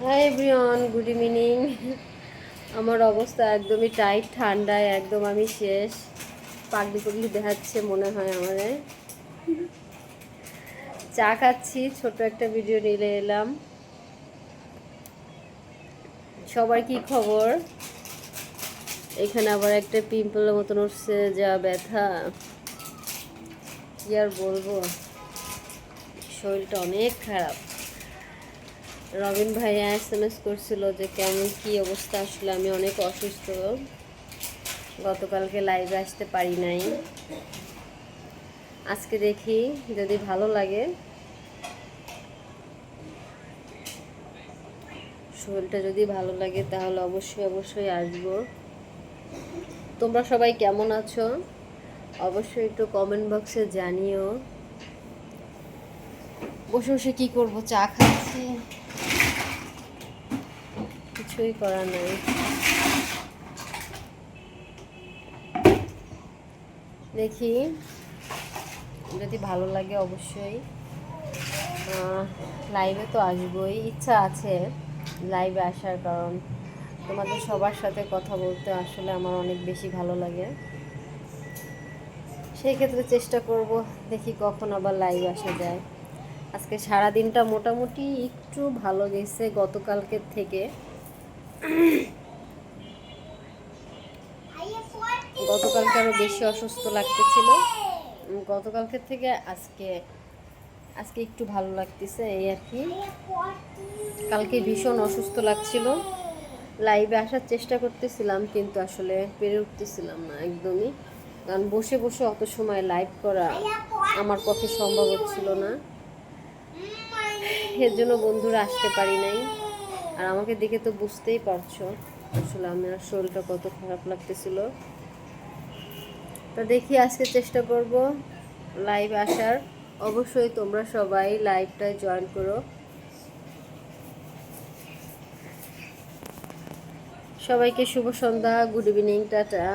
Hi everyone, good evening. আমার অবস্থা একদমই টাইট, ঠান্ডায় একদম আমি শেষ। পাগলি পাগলি দেখাচ্ছে মনে হয় আমারে। চা খাচ্ছি, ছোট একটা ভিডিও নিয়ে এলাম। সবার কি খবর? এখানে আবার একটা পিম্পলের মতন উঠছে, যা ব্যথা কি আর বলবো, শরীরটা অনেক খারাপ। রবিন ভাইয়া SMS করছিল যে কেমন কি অবস্থা। আসলে আমি অনেক অসুস্থ, গতকালকে লাইভে আসতে পারি নাই। আজকে দেখি যদি ভালো লাগে, শরীরটা যদি ভালো লাগে তাহলে অবশ্যই অবশ্যই আসবো। তোমরা সবাই কেমন আছো অবশ্যই একটু কমেন্ট বক্সে জানিও। বসে বসে কি করব, চা খাচ্ছি, কিছুই করার নাই। দেখি যদি ভালো লাগে অবশ্যই লাইভে তো আসবোই, ইচ্ছা আছে লাইভে আসার, কারণ তোমাদের সবার সাথে কথা বলতে আসলে আমার অনেক বেশি ভালো লাগে। সেই ক্ষেত্রে চেষ্টা করব, দেখি কখন আবার লাইভ আসা যায়। আজকে সারা দিনটা মোটামুটি একটু ভালো গেছে গতকালকের থেকে। গতকালকে আরও বেশি অসুস্থ লাগতেছিল, গতকালকের থেকে আজকে আজকে একটু ভালো লাগতেছে এই আর কি। কালকে ভীষণ অসুস্থ লাগছিল, লাইভে আসার চেষ্টা করতেছিলাম কিন্তু আসলে পেরে উঠতেছিলাম না একদমই, কারণ বসে বসে অত সময় লাইভ করা আমার পক্ষে সম্ভব হচ্ছিল না। এর জন্য বন্ধুরা আসতে পারি নাই। আর আমাকে দেখে তো বুঝতেই পারছো আসলে আমার শরীরটা কত খারাপ লাগতেছিল। তো দেখি আজকে চেষ্টা করব লাইভ আসার। অবশ্যই তোমরা সবাই লাইভটায় জয়েন করো। সবাইকে শুভ সন্ধ্যা, গুড ইভিনিং, টাটা।